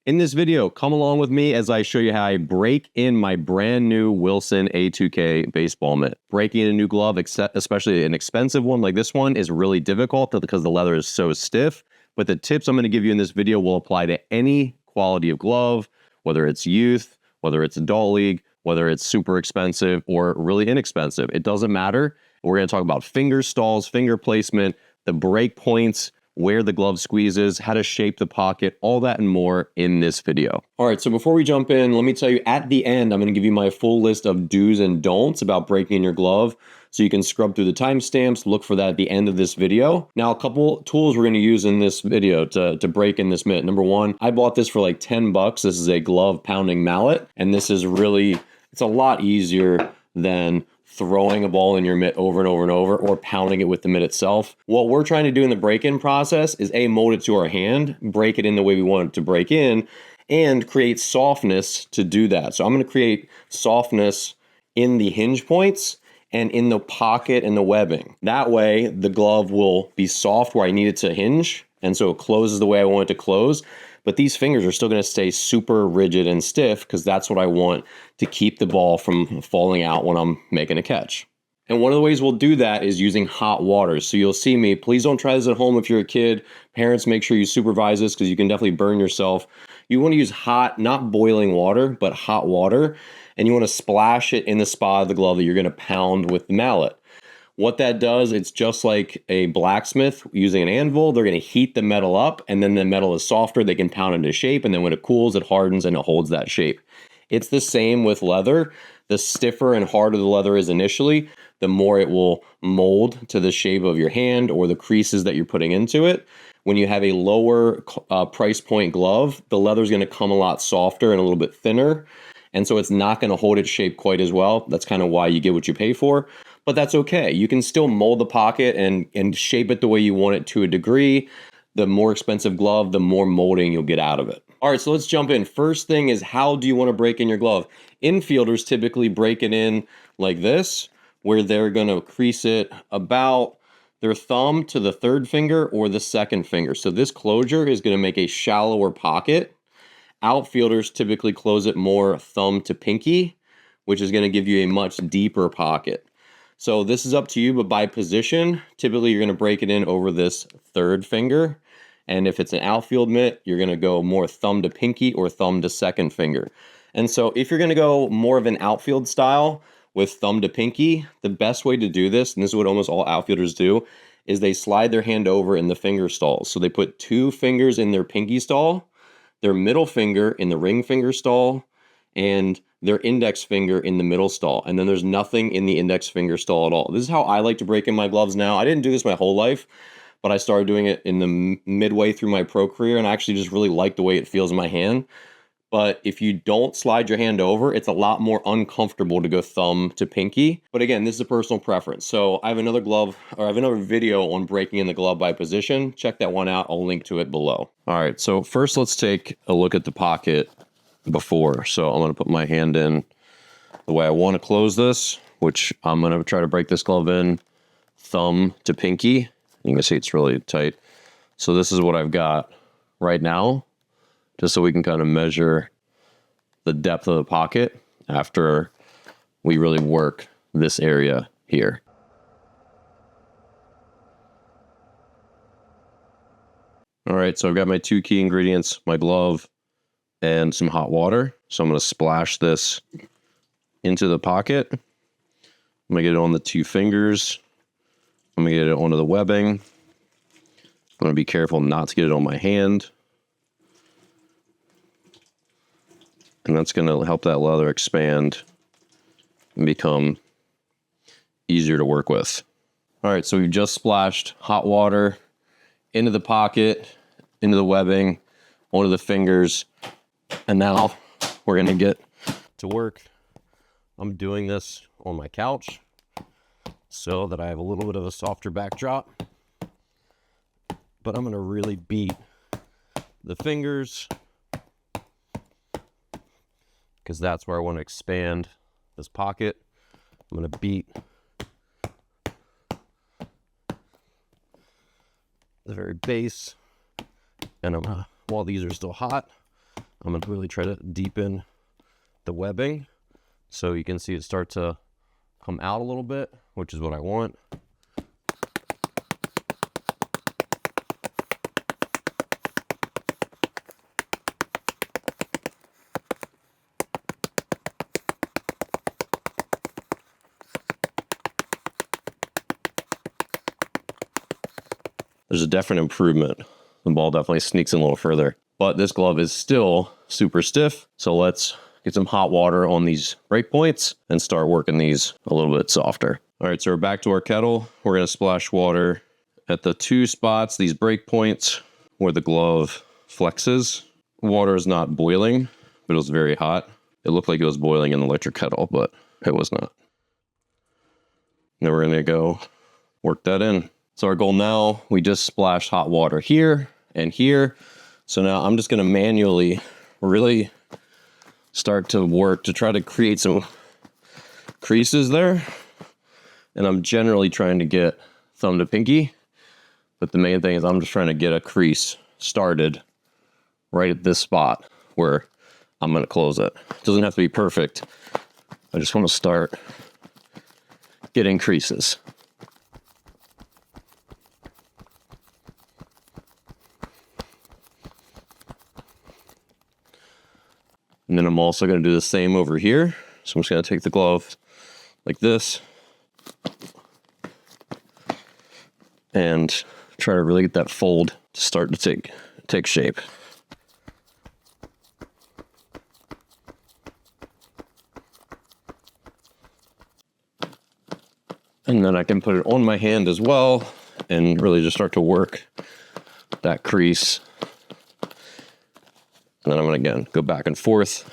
In this video, come along with me as I show you how I break in my brand new Wilson A2K baseball mitt. Breaking in a new glove, especially an expensive one like this one, is really difficult because the leather is so stiff. But the tips I'm going to give you in this video will apply to any quality of glove, whether it's youth, whether it's adult league, whether it's super expensive or really inexpensive. It doesn't matter. We're going to talk about finger stalls, finger placement, the break points, where the glove squeezes, how to shape the pocket, all that and more in this video. All right, so before we jump in, let me tell you at the end, I'm going to give you my full list of do's and don'ts about breaking in your glove. So you can scrub through the timestamps, look for that at the end of this video. Now, a couple tools we're going to use in this video to break in this mitt. Number one, I bought this for like 10 bucks. This is a glove pounding mallet, and this is really, it's a lot easier than throwing a ball in your mitt over and over and over or pounding it with the mitt itself. What we're trying to do in the break-in process is mold it to our hand, break it in the way we want it to break in, and create softness to do that. So I'm going to create softness in the hinge points and in the pocket and the webbing. That way the glove will be soft where I need it to hinge, and so it closes the way I want it to close. But these fingers are still going to stay super rigid and stiff because that's what I want to keep the ball from falling out when I'm making a catch. And one of the ways we'll do that is using hot water. So you'll see me, please don't try this at home if you're a kid. Parents, make sure you supervise this because you can definitely burn yourself. You want to use hot, not boiling water, but hot water. And you want to splash it in the spot of the glove that you're going to pound with the mallet. What that does, it's just like a blacksmith using an anvil. They're going to heat the metal up, and then the metal is softer. They can pound into shape, and then when it cools, it hardens and it holds that shape. It's the same with leather. The stiffer and harder the leather is initially, the more it will mold to the shape of your hand or the creases that you're putting into it. When you have a lower price point glove, the leather is going to come a lot softer and a little bit thinner, and so it's not going to hold its shape quite as well. That's kind of why you get what you pay for. But that's okay. You can still mold the pocket and shape it the way you want it to a degree. The more expensive glove, the more molding you'll get out of it. All right, so let's jump in. First thing is, how do you want to break in your glove? Infielders typically break it in like this, where they're going to crease it about their thumb to the third finger or the second finger. So this closure is going to make a shallower pocket. Outfielders typically close it more thumb to pinky, which is going to give you a much deeper pocket. So this is up to you, but by position, typically you're going to break it in over this third finger. And if it's an outfield mitt, you're going to go more thumb to pinky or thumb to second finger. And so if you're going to go more of an outfield style with thumb to pinky, the best way to do this, and this is what almost all outfielders do, is they slide their hand over in the finger stalls. So they put two fingers in their pinky stall, their middle finger in the ring finger stall, and their index finger in the middle stall, and then there's nothing in the index finger stall at all. This is how I like to break in my gloves now. I didn't do this my whole life, but I started doing it in the midway through my pro career, and I actually just really like the way it feels in my hand. But if you don't slide your hand over, it's a lot more uncomfortable to go thumb to pinky. But again, this is a personal preference. So I have another glove, or I have another video on breaking in the glove by position. Check that one out. I'll link to it below. All right, so first let's take a look at the pocket before. So I'm going to put my hand in the way I want to close this, which I'm going to try to break this glove in thumb to pinky. You can see it's really tight. So this is what I've got right now, just so we can kind of measure the depth of the pocket after we really work this area here. All right, so I've got my two key ingredients, my glove and some hot water. So I'm going to splash this into the pocket. I'm going to get it on the two fingers. I'm going to get it onto the webbing. I'm going to be careful not to get it on my hand. And that's going to help that leather expand and become easier to work with. All right, so we've just splashed hot water into the pocket, into the webbing, onto the fingers. And now we're going to get to work. I'm doing this on my couch so that I have a little bit of a softer backdrop. But I'm going to really beat the fingers because that's where I want to expand this pocket. I'm going to beat the very base, and while these are still hot, I'm gonna really try to deepen the webbing so you can see it start to come out a little bit, which is what I want. There's a definite improvement. The ball definitely sneaks in a little further, but this glove is still super stiff. So let's get some hot water on these break points and start working these a little bit softer. All right, so we're back to our kettle. We're gonna splash water at the 2 spots, these break points where the glove flexes. Water is not boiling, but it was very hot. It looked like it was boiling in the electric kettle, but it was not. Now we're gonna go work that in. So our goal now, we just splashed hot water here and here. So now I'm just gonna manually really start to work to try to create some creases there. And I'm generally trying to get thumb to pinky, but the main thing is I'm just trying to get a crease started right at this spot where I'm gonna close it. It doesn't have to be perfect. I just wanna start getting creases. And then I'm also going to do the same over here. So I'm just going to take the glove like this and try to really get that fold to start to take shape. And then I can put it on my hand as well and really just start to work that crease. And then I'm going to, again, go back and forth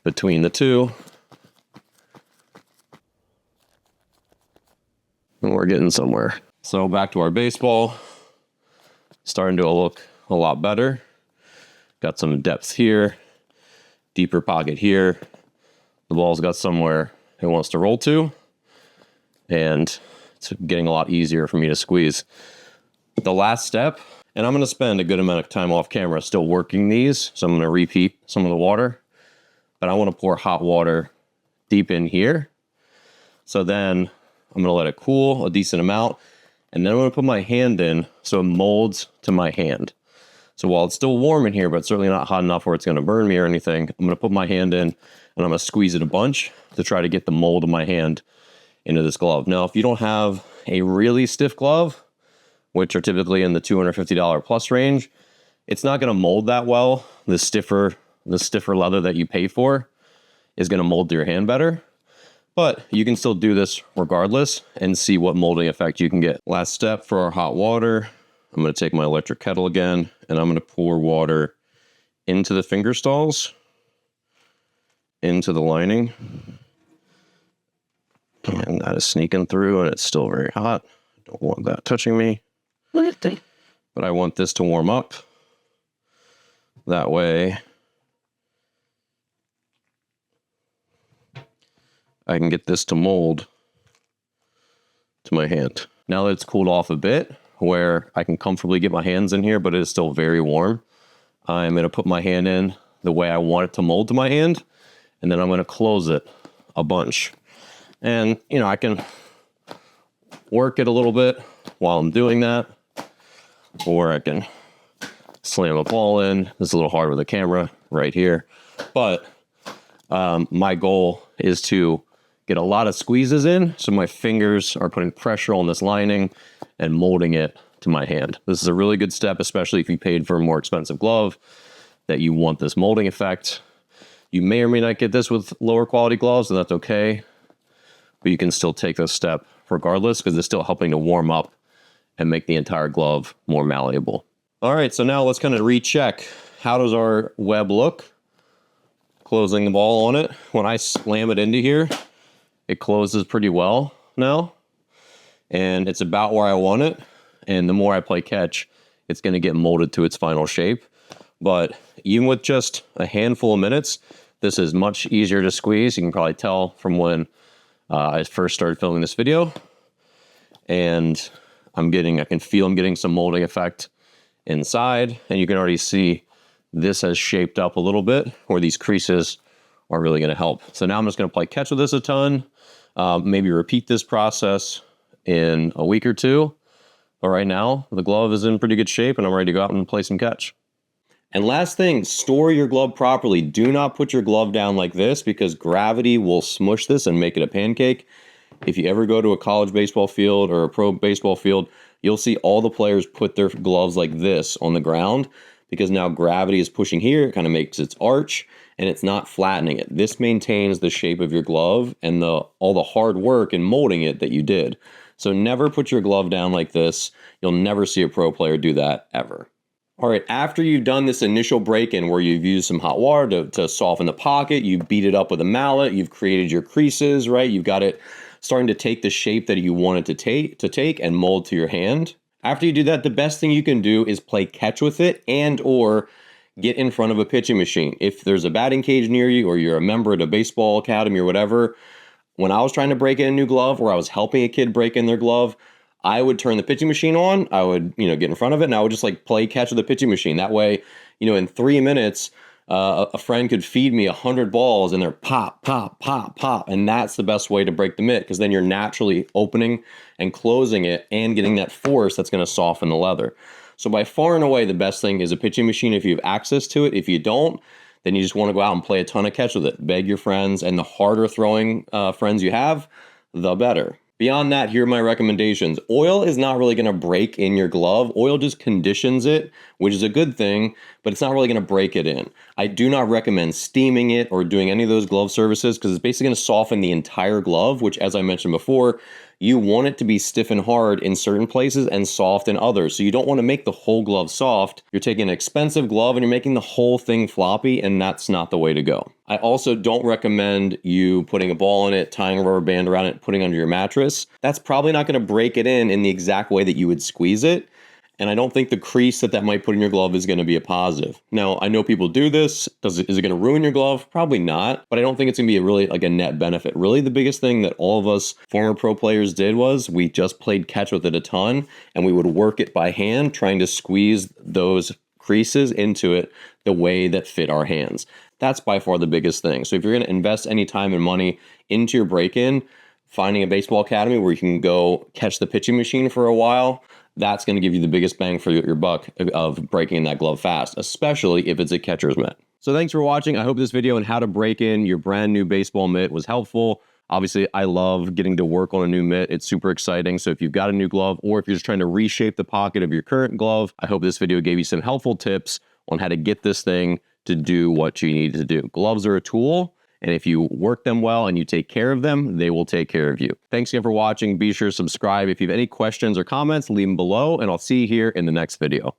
between the two. And we're getting somewhere. So back to our baseball. Starting to look a lot better. Got some depth here. Deeper pocket here. The ball's got somewhere it wants to roll to. And it's getting a lot easier for me to squeeze. The last step, and I'm going to spend a good amount of time off camera still working these. So I'm going to repeat some of the water. But I want to pour hot water deep in here. So then I'm going to let it cool a decent amount. And then I'm going to put my hand in so it molds to my hand. So while it's still warm in here, but certainly not hot enough where it's going to burn me or anything, I'm going to put my hand in and I'm going to squeeze it a bunch to try to get the mold of my hand into this glove. Now, if you don't have a really stiff glove, which are typically in the $250 plus range, it's not going to mold that well. The stiffer leather that you pay for is going to mold to your hand better. But you can still do this regardless and see what molding effect you can get. Last step for our hot water, I'm going to take my electric kettle again, and I'm going to pour water into the finger stalls, into the lining. And that is sneaking through, and it's still very hot. Don't want that touching me. But I want this to warm up. That way I can get this to mold to my hand. Now that it's cooled off a bit, where I can comfortably get my hands in here, but it is still very warm, I'm going to put my hand in the way I want it to mold to my hand, and then I'm going to close it a bunch. And, you know, I can work it a little bit while I'm doing that, or I can slam a ball in. This is a little hard with the camera right here, but my goal is to get a lot of squeezes in, so my fingers are putting pressure on this lining and molding it to my hand. This is a really good step, especially if you paid for a more expensive glove, that you want this molding effect. You may or may not get this with lower quality gloves, and that's okay, but you can still take this step regardless, because it's still helping to warm up and make the entire glove more malleable. All right, so now let's kind of recheck. How does our web look? Closing the ball on it. When I slam it into here, it closes pretty well now. And it's about where I want it. And the more I play catch, it's going to get molded to its final shape. But even with just a handful of minutes, this is much easier to squeeze. You can probably tell from when I first started filming this video. And I can feel I'm getting some molding effect inside. And you can already see this has shaped up a little bit, where these creases are really going to help. So now I'm just going to play catch with this a ton, maybe repeat this process in a week or two. But right now, the glove is in pretty good shape and I'm ready to go out and play some catch. And last thing, store your glove properly. Do not put your glove down like this because gravity will smush this and make it a pancake. If you ever go to a college baseball field or a pro baseball field, you'll see all the players put their gloves like this on the ground because now gravity is pushing here. It kind of makes its arch and it's not flattening it. This maintains the shape of your glove and all the hard work in molding it that you did. So never put your glove down like this. You'll never see a pro player do that ever. All right, after you've done this initial break-in where you've used some hot water to soften the pocket, you beat it up with a mallet, you've created your creases, right? You've got it starting to take the shape that you want it to take and mold to your hand. After you do that, the best thing you can do is play catch with it and or get in front of a pitching machine. If there's a batting cage near you or you're a member at a baseball academy or whatever, when I was trying to break in a new glove or I was helping a kid break in their glove, I would turn the pitching machine on. I would, get in front of it and I would just like play catch with the pitching machine. That way, in 3 minutes, a friend could feed me 100 balls and they're pop, pop, pop, pop. And that's the best way to break the mitt because then you're naturally opening and closing it and getting that force that's going to soften the leather. So by far and away, the best thing is a pitching machine if you have access to it. If you don't, then you just want to go out and play a ton of catch with it. Beg your friends, and the harder throwing friends you have, the better. Beyond that, here are my recommendations. Oil is not really going to break in your glove. Oil just conditions it, which is a good thing, but it's not really going to break it in. I do not recommend steaming it or doing any of those glove services because it's basically going to soften the entire glove, which, as I mentioned before, you want it to be stiff and hard in certain places and soft in others. So you don't want to make the whole glove soft. You're taking an expensive glove and you're making the whole thing floppy, and that's not the way to go. I also don't recommend you putting a ball in it, tying a rubber band around it, putting it under your mattress. That's probably not going to break it in the exact way that you would squeeze it. And I don't think the crease that might put in your glove is going to be a positive. Now, I know people do this. Is it going to ruin your glove? Probably not. But I don't think it's going to be really like a net benefit. Really, the biggest thing that all of us former pro players did was we just played catch with it a ton. And we would work it by hand, trying to squeeze those creases into it the way that fit our hands. That's by far the biggest thing. So if you're going to invest any time and money into your break-in, finding a baseball academy where you can go catch the pitching machine for a while, that's going to give you the biggest bang for your buck of breaking that glove fast, especially if it's a catcher's mitt. So thanks for watching. I hope this video on how to break in your brand new baseball mitt was helpful. Obviously, I love getting to work on a new mitt. It's super exciting. So if you've got a new glove or if you're just trying to reshape the pocket of your current glove, I hope this video gave you some helpful tips on how to get this thing to do what you need to do. Gloves are a tool. And if you work them well and you take care of them, they will take care of you. Thanks again for watching. Be sure to subscribe. If you have any questions or comments, leave them below, and I'll see you here in the next video.